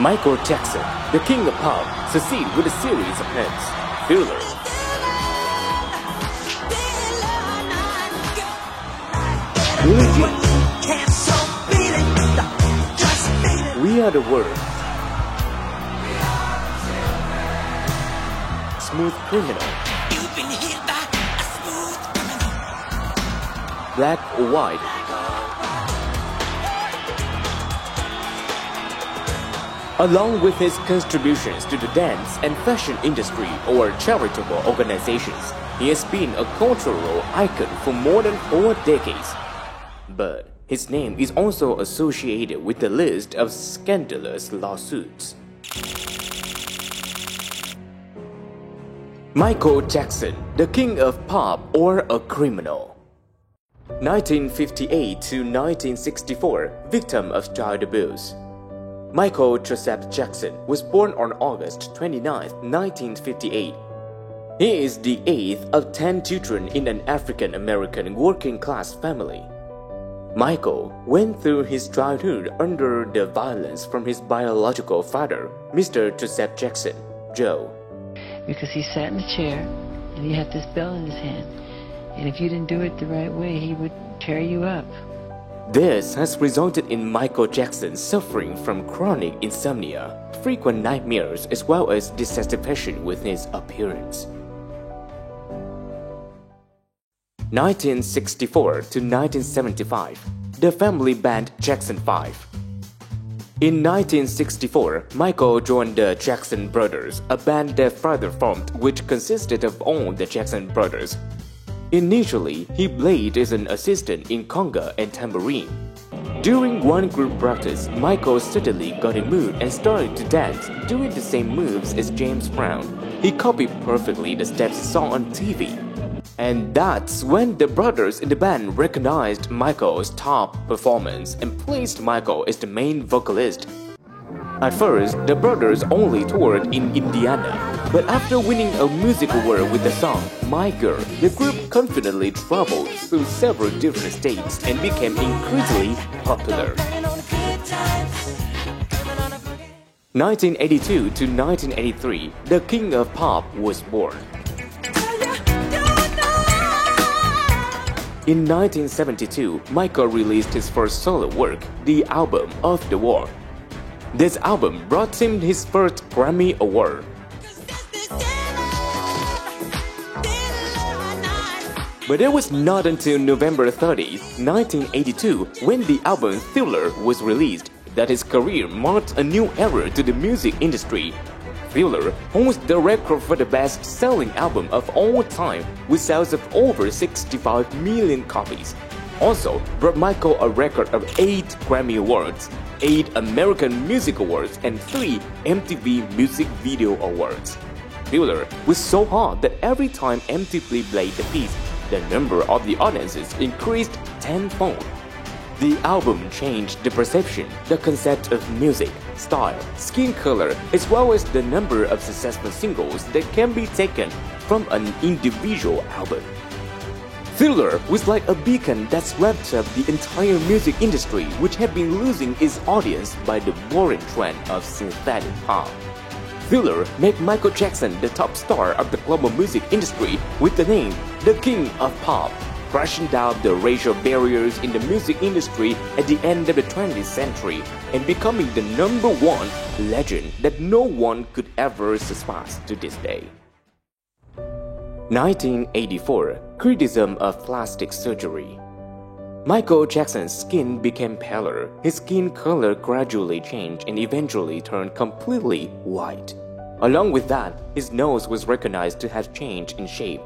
Michael Jackson, the king of pop, succeeded with a series of hits. Thriller, Billie Jean, We Are the World, Smooth Criminal, Black or White, along with his contributions to the dance and fashion industry or charitable organizations. He has been a cultural icon for more than 4 decades. But his name is also associated with the list of scandalous lawsuits. Michael Jackson, the king of pop or a criminal. 1958 to 1964, victim of child abuse. Michael Joseph Jackson was born on August 29, 1958. He is the 8th of 10 children in an African-American working-class family. Michael went through his childhood under the violence from his biological father, Mr. Joseph Jackson, Joe. Because he sat in a chair and he had this bell in his hand, and if you didn't do it the right way, he would tear you up. This has resulted in Michael Jackson suffering from chronic insomnia, frequent nightmares, as well as dissatisfaction with his appearance. 1964 to 1975, the family band Jackson 5. In 1964, Michael joined the Jackson Brothers, a band their father formed which consisted of all the Jackson Brothers. Initially, he played as an assistant in conga and tambourine. During one group practice, Michael suddenly got a mood and started to dance, doing the same moves as James Brown. He copied perfectly the steps he saw on TV. And that's when the brothers in the band recognized Michael's top performance and placed Michael as the main vocalist. At first, the brothers only toured in Indiana, but after winning a music award with the song My Girl, the group confidently traveled through several different states and became increasingly popular. 1982 to 1983, the king of pop was born. In 1972, Michael released his first solo work, the album Of the War. This album brought him his first Grammy Award. But it was not until November 30, 1982, when the album Thriller was released, that his career marked a new era to the music industry. Thriller holds the record for the best-selling album of all time with sales of over 65 million copies. Also brought Michael a record of 8 Grammy Awards, 8 American Music Awards, and 3 MTV Music Video Awards. Thriller was so hot that every time MTV played the piece, the number of the audiences increased tenfold. The album changed the perception, the concept of music, style, skin color, as well as the number of successful singles that can be taken from an individual album. Thriller was like a beacon that swept up the entire music industry, which had been losing its audience by the boring trend of synthetic pop. Thriller made Michael Jackson the top star of the global music industry with the name The King of Pop, crashing down the racial barriers in the music industry at the end of the 20th century and becoming the #1 legend that no one could ever surpass to this day. 1984, criticism of plastic surgery. Michael Jackson's skin became paler, his skin color gradually changed and eventually turned completely white. Along with that, his nose was recognized to have changed in shape.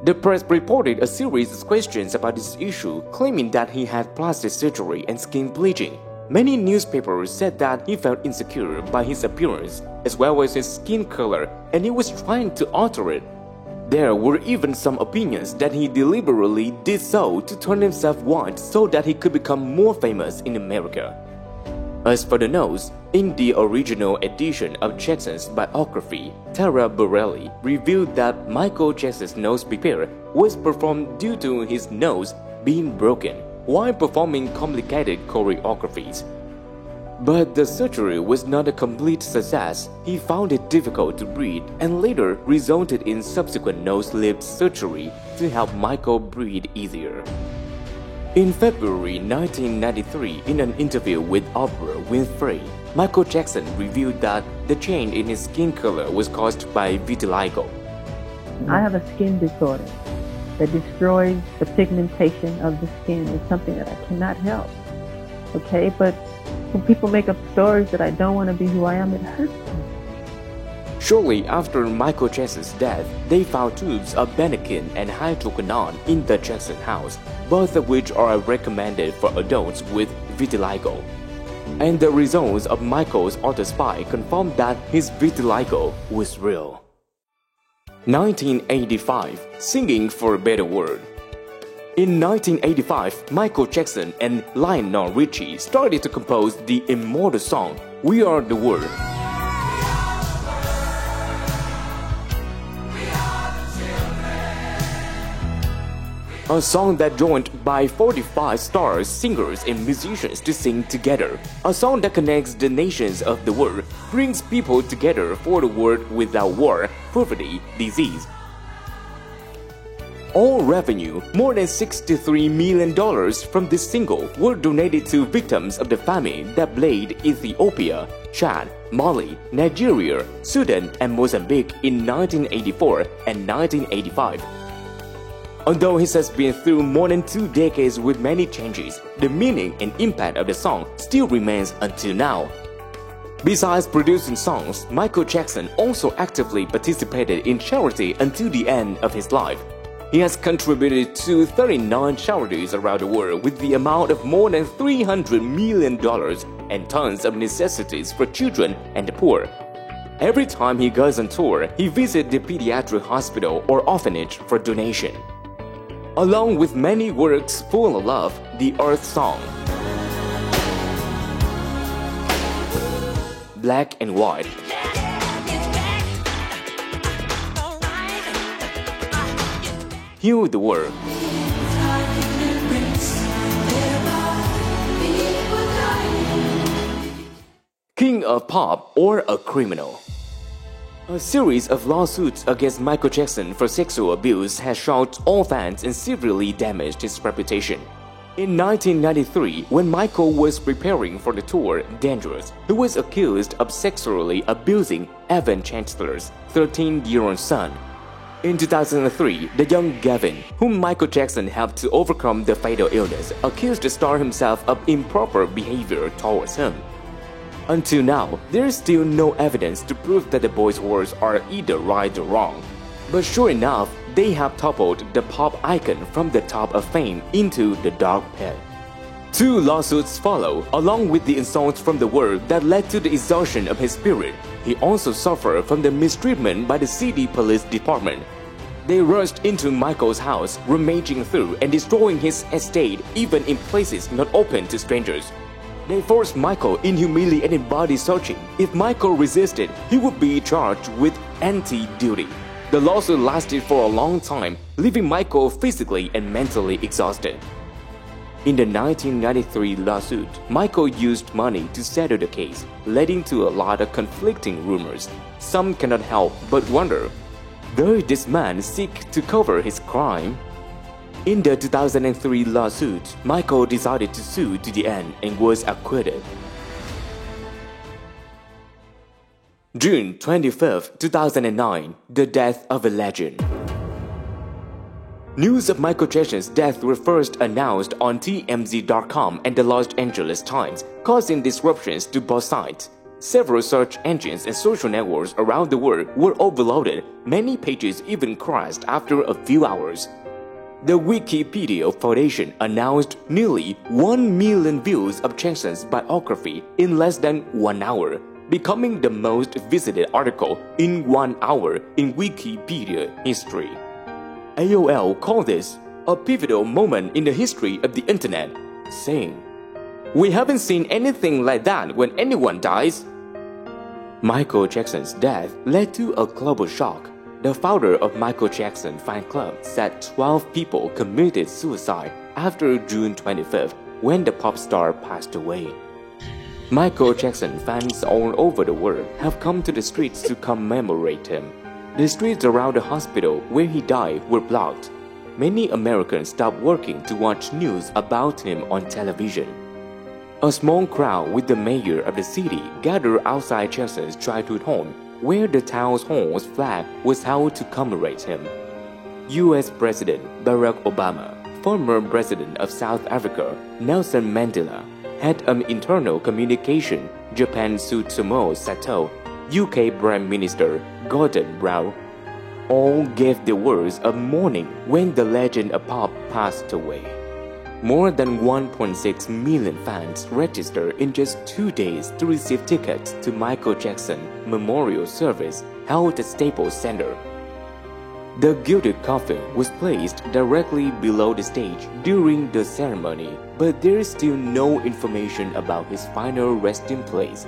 The press reported a series of questions about this issue, claiming that he had plastic surgery and skin bleaching. Many newspapers said that he felt insecure by his appearance, as well as his skin color, and he was trying to alter it. There were even some opinions that he deliberately did so to turn himself white so that he could become more famous in America. As for the nose, in the original edition of Jackson's biography, Tara Borelli revealed that Michael Jackson's nose repair was performed due to his nose being broken while performing complicated choreographies. But the surgery was not a complete success. He found it difficult to breathe and later resulted in subsequent nose-lip surgery to help Michael breathe easier. In February 1993, in an interview with Oprah Winfrey, Michael Jackson revealed that the change in his skin color was caused by vitiligo. I have a skin disorder that destroys the pigmentation of the skin. It's something that I cannot help. Okay, but when people make up stories that I don't want to be who I am, it hurts me. Shortly after Michael Jackson's death, they found tubes of Benekin and hydroquinone in the Jackson house, both of which are recommended for adults with vitiligo. And the results of Michael's autopsy confirmed that his vitiligo was real. 1985, Singing for a Better World. In 1985, Michael Jackson and Lionel Richie started to compose the immortal song, We Are the World. A song that joined by 45 stars, singers and musicians to sing together. A song that connects the nations of the world, brings people together for the world without war, poverty, disease. All revenue, more than $63 million from this single, were donated to victims of the famine that plagued Ethiopia, Chad, Mali, Nigeria, Sudan, and Mozambique in 1984 and 1985. Although he has been through more than 2 decades with many changes, the meaning and impact of the song still remains until now. Besides producing songs, Michael Jackson also actively participated in charity until the end of his life. He has contributed to 39 charities around the world with the amount of more than $300 million and tons of necessities for children and the poor. Every time he goes on tour, he visits the pediatric hospital or orphanage for donation. Along with many works full of love, the Earth Song, Black and White, Heal the World, King of Pop or a Criminal. A series of lawsuits against Michael Jackson for sexual abuse has shocked all fans and severely damaged his reputation. In 1993, when Michael was preparing for the tour Dangerous, he was accused of sexually abusing Evan Chancellor's 13-year-old son. In 2003, the young Gavin, whom Michael Jackson helped to overcome the fatal illness, accused the star himself of improper behavior towards him. Until now, there is still no evidence to prove that the boys' words are either right or wrong. But sure enough, they have toppled the pop icon from the top of fame into the dark pit. 2 lawsuits follow, along with the insults from the world that led to the exhaustion of his spirit. He also suffered from the mistreatment by the city police department. They rushed into Michael's house, rummaging through and destroying his estate, even in places not open to strangers. They forced Michael in humiliating body searching. If Michael resisted, he would be charged with anti-duty. The lawsuit lasted for a long time, leaving Michael physically and mentally exhausted. In the 1993 lawsuit, Michael used money to settle the case, leading to a lot of conflicting rumors. Some cannot help but wonder, did this man seek to cover his crime? In the 2003 lawsuit, Michael decided to sue to the end and was acquitted. June 25, 2009, the death of a legend. News of Michael Jackson's death were first announced on TMZ.com and the Los Angeles Times, causing disruptions to both sites. Several search engines and social networks around the world were overloaded. Many pages even crashed after a few hours. The Wikipedia Foundation announced nearly 1 million views of Jackson's biography in less than 1 hour, becoming the most visited article in 1 hour in Wikipedia history. AOL called this a pivotal moment in the history of the internet, saying, "We haven't seen anything like that when anyone dies." Michael Jackson's death led to a global shock. The founder of Michael Jackson Fan Club said 12 people committed suicide after June 25th when the pop star passed away. Michael Jackson fans all over the world have come to the streets to commemorate him. The streets around the hospital where he died were blocked. Many Americans stopped working to watch news about him on television. A small crowd with the mayor of the city gathered outside Jackson's childhood home, where the town hall's flag was held to commemorate him. U.S. President Barack Obama, former President of South Africa Nelson Mandela, Head of Internal Communication Japan Tsutomu Sato, UK Prime Minister Gordon Brown, all gave the words of mourning when the legend of pop passed away. More than 1.6 million fans registered in just 2 days to receive tickets to Michael Jackson Memorial Service held at Staples Center. The gilded coffin was placed directly below the stage during the ceremony, but there is still no information about his final resting place.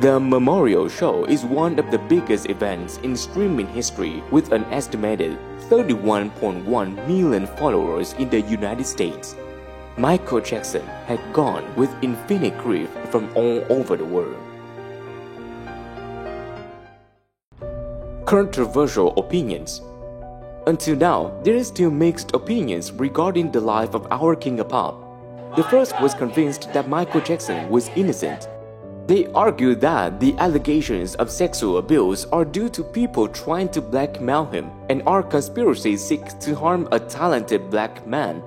The memorial show is one of the biggest events in streaming history, with an estimated 31.1 million followers in the United States. Michael Jackson had gone with infinite grief from all over the world. Controversial opinions. Until now, there is still mixed opinions regarding the life of our King of Pop. The first was convinced that Michael Jackson was innocent. They argued that the allegations of sexual abuse are due to people trying to blackmail him and our conspiracy seeks to harm a talented black man.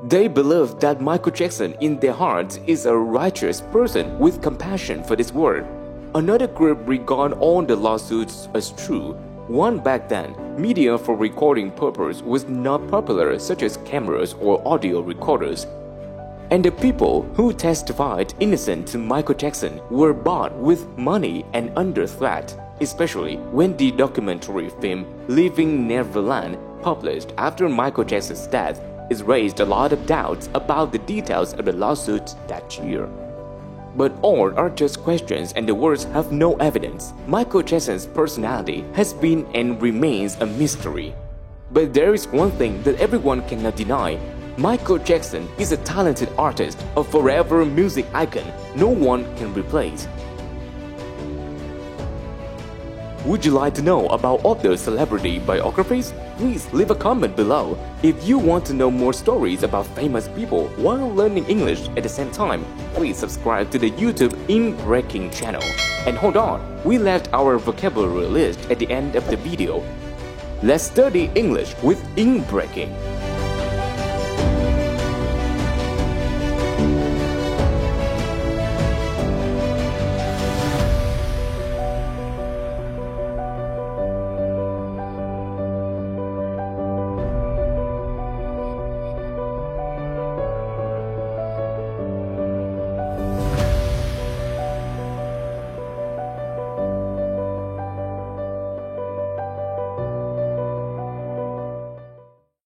They believe that Michael Jackson in their hearts is a righteous person with compassion for this world. Another group regard all the lawsuits as true. One back then, media for recording purpose was not popular, such as cameras or audio recorders. And the people who testified innocent to Michael Jackson were bought with money and under threat, especially when the documentary film Leaving Neverland, published after Michael Jackson's death, has raised a lot of doubts about the details of the lawsuit that year. But all are just questions and the words have no evidence. Michael Jackson's personality has been and remains a mystery. But there is one thing that everyone cannot deny. Michael Jackson is a talented artist, a forever music icon no one can replace. Would you like to know about other celebrity biographies? Please leave a comment below. If you want to know more stories about famous people while learning English at the same time, please subscribe to the YouTube Inbreaking channel. And hold on, we left our vocabulary list at the end of the video. Let's study English with Inbreaking.